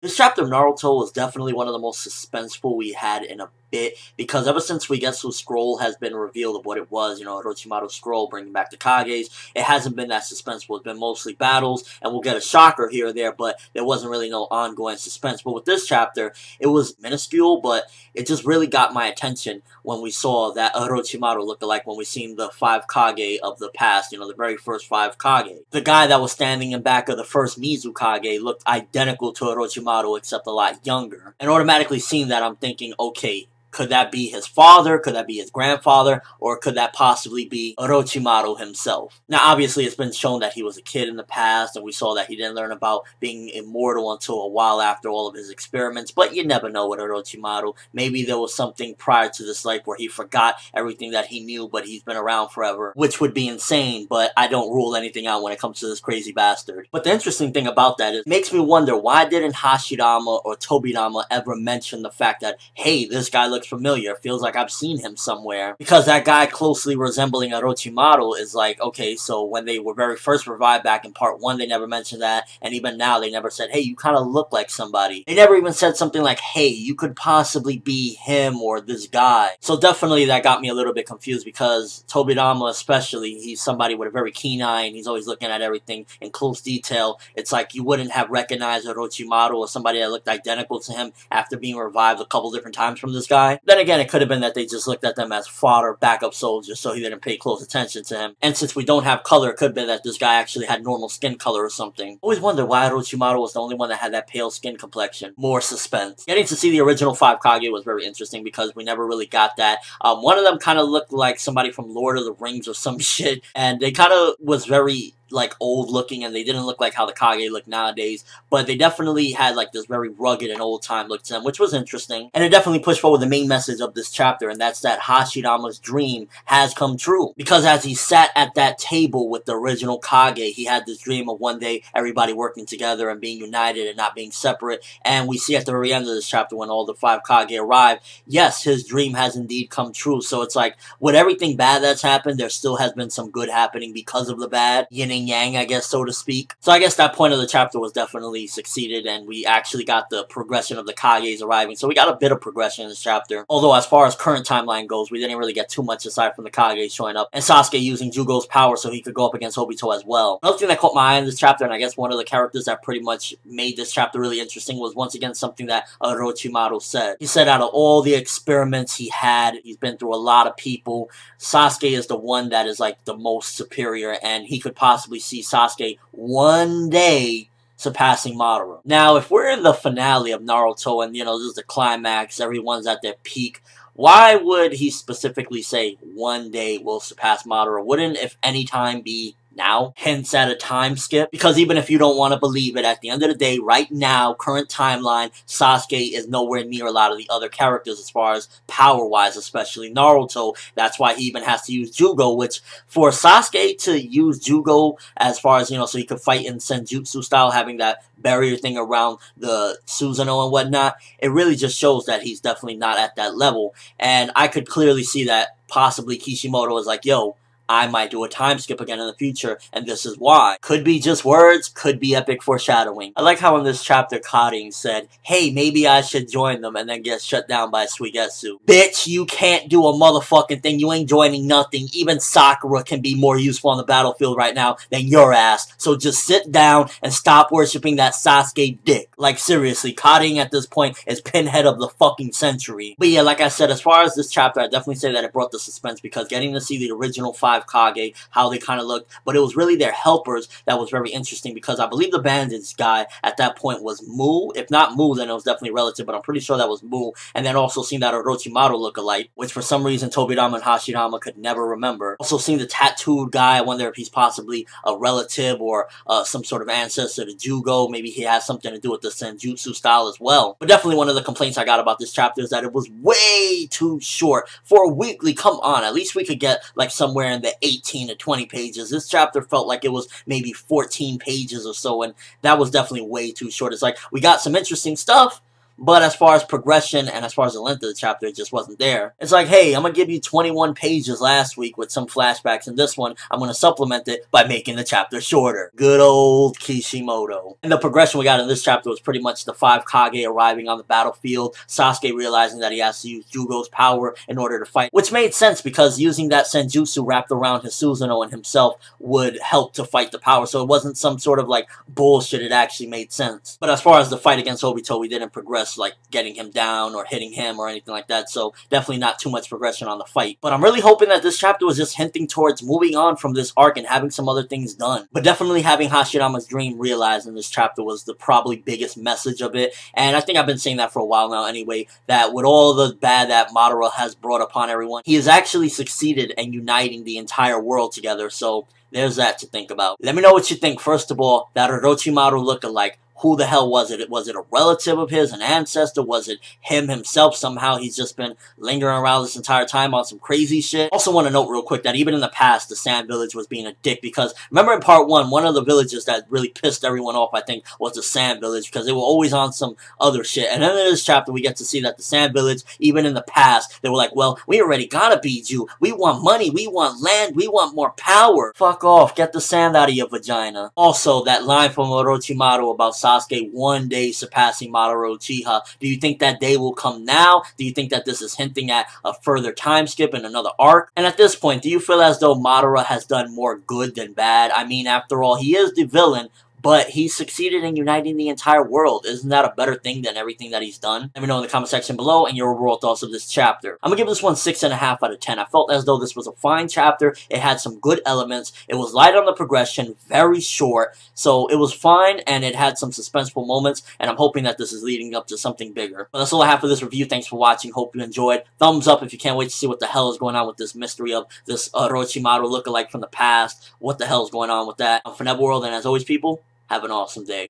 This chapter of Naruto was definitely one of the most suspenseful we had in a bit, because ever since we get scroll has been revealed of what it was, Orochimaru's scroll bringing back the Kages, it hasn't been that suspenseful. It's been mostly battles, and we'll get a shocker here or there, but there wasn't really no ongoing suspense. But with this chapter, it was minuscule, but it just really got my attention when we saw that Orochimaru looked like when we seen the 5 Kage of the past, the very first 5 Kage. The guy that was standing in back of the first Mizu Kage looked identical to Orochimaru, except a lot younger. And automatically seeing that, I'm thinking, okay, could that be his father? Could that be his grandfather? Or could that possibly be Orochimaru himself? Now, obviously, it's been shown that he was a kid in the past, and we saw that he didn't learn about being immortal until a while after all of his experiments, but you never know with Orochimaru. Maybe there was something prior to this life where he forgot everything that he knew, but he's been around forever, which would be insane, but I don't rule anything out when it comes to this crazy bastard. But the interesting thing about that is, it makes me wonder, why didn't Hashirama or Tobirama ever mention the fact that, hey, this guy looks familiar, feels like I've seen him somewhere? Because that guy closely resembling Orochimaru is like, okay, so when they were very first revived back in part 1, they never mentioned that, and even now they never said, hey, you kind of look like somebody. They never even said something like, hey, you could possibly be him or this guy. So definitely that got me a little bit confused, because Tobirama especially, he's somebody with a very keen eye, and he's always looking at everything in close detail. It's like you wouldn't have recognized Orochimaru or somebody that looked identical to him after being revived a couple different times from this guy. Then again, it could have been that they just looked at them as fodder backup soldiers, so he didn't pay close attention to him. And since we don't have color, it could have been that this guy actually had normal skin color or something. Always wondered why Orochimaru was the only one that had that pale skin complexion. More suspense. Getting to see the original 5 Kage was very interesting, because we never really got that. One of them kind of looked like somebody from Lord of the Rings or some shit, and they kind of was very old looking, and they didn't look like how the Kage look nowadays, but they definitely had this very rugged and old time look to them, which was interesting. And it definitely pushed forward the main message of this chapter, and that's that Hashirama's dream has come true. Because as he sat at that table with the original Kage, he had this dream of one day everybody working together and being united and not being separate. And we see at the very end of this chapter, when all the 5 Kage arrive, yes, his dream has indeed come true. So it's like, with everything bad that's happened, there still has been some good happening because of the bad. Yin and yang, I guess, so to speak. So I guess that point of the chapter was definitely succeeded, and we actually got the progression of the Kages arriving. So we got a bit of progression in this chapter. Although as far as current timeline goes, we didn't really get too much aside from the Kage showing up, and Sasuke using Jugo's power so he could go up against Obito as well. Another thing that caught my eye in this chapter, and I guess one of the characters that pretty much made this chapter really interesting, was once again something that Orochimaru said. He said out of all the experiments he had, he's been through a lot of people, Sasuke is the one that is the most superior, and he could possibly see Sasuke one day surpassing Madara. Now, if we're in the finale of Naruto, and this is the climax, everyone's at their peak, why would he specifically say one day will surpass Madara? Wouldn't, if any time, be now? Hints at a time skip? Because even if you don't want to believe it, at the end of the day, right now, current timeline, Sasuke is nowhere near a lot of the other characters as far as power-wise, especially Naruto. That's why he even has to use Jugo, which, for Sasuke to use Jugo as far as, so he could fight in Senjutsu style, having that barrier thing around the Susanoo and whatnot, it really just shows that he's definitely not at that level. And I could clearly see that possibly Kishimoto is like, yo, I might do a time skip again in the future, and this is why. Could be just words, could be epic foreshadowing. I like how in this chapter, Kage said, hey, maybe I should join them, and then gets shut down by Suigetsu. Bitch, you can't do a motherfucking thing. You ain't joining nothing. Even Sakura can be more useful on the battlefield right now than your ass. So just sit down and stop worshipping that Sasuke dick. Seriously, Kage at this point is pinhead of the fucking century. But yeah, like I said, as far as this chapter, I definitely say that it brought the suspense, because getting to see the original 5 Kage, how they kind of looked, but it was really their helpers that was very interesting, because I believe the bandage guy at that point was Mu. If not Mu, then it was definitely relative, but I'm pretty sure that was Mu. And then also seeing that Orochimaru look-alike, which for some reason Tobirama and Hashirama could never remember. Also seeing the tattooed guy, I wonder if he's possibly a relative or some sort of ancestor to Jugo. Maybe he has something to do with the Senjutsu style as well. But definitely one of the complaints I got about this chapter is that it was way too short for a weekly. Come on, at least we could get somewhere in the 18 to 20 pages. This chapter felt like it was maybe 14 pages or so, and that was definitely way too short. It's like, we got some interesting stuff, But as far as progression and as far as the length of the chapter, it just wasn't there. It's like, hey, I'm gonna give you 21 pages last week with some flashbacks, and this one, I'm gonna supplement it by making the chapter shorter. Good old Kishimoto. And the progression we got in this chapter was pretty much the 5 Kage arriving on the battlefield, Sasuke realizing that he has to use Jugo's power in order to fight, which made sense because using that Senjutsu wrapped around his Susanoo and himself would help to fight the power, so it wasn't some sort of like bullshit, it actually made sense. But as far as the fight against Obito, we didn't progress like getting him down or hitting him or anything like that, so definitely not too much progression on the fight. But I'm really hoping that this chapter was just hinting towards moving on from this arc and having some other things done. But definitely having Hashirama's dream realized in this chapter was the probably biggest message of it, and I think I've been saying that for a while now anyway, that with all the bad that Madara has brought upon everyone, he has actually succeeded in uniting the entire world together, so there's that to think about. Let me know what you think. First of all, that Orochimaru lookalike. Who the hell was it? Was it a relative of his, an ancestor? Was it him himself? Somehow he's just been lingering around this entire time on some crazy shit. Also want to note real quick that even in the past, the Sand Village was being a dick because remember in part 1, one of the villages that really pissed everyone off, I think, was the Sand Village because they were always on some other shit. And then in this chapter, we get to see that the Sand Village, even in the past, they were like, well, we already gotta beat you. We want money. We want land. We want more power. Fuck off. Get the sand out of your vagina. Also, that line from Orochimaru about Sasuke one day surpassing Madara Uchiha. Do you think that day will come now? Do you think that this is hinting at a further time skip in another arc? And at this point, do you feel as though Madara has done more good than bad? I mean, after all, he is the villain, but he succeeded in uniting the entire world. Isn't that a better thing than everything that he's done? Let me know in the comment section below and your overall thoughts of this chapter. I'm gonna give this one 6.5 out of 10. I felt as though this was a fine chapter. It had some good elements. It was light on the progression, very short, so it was fine and it had some suspenseful moments, and I'm hoping that this is leading up to something bigger. But that's all I have for this review. Thanks for watching. Hope you enjoyed. Thumbs up if you can't wait to see what the hell is going on with this mystery of this Orochimaru lookalike from the past. What the hell is going on with that? I'm ForneverWorld, and as always, people, have an awesome day.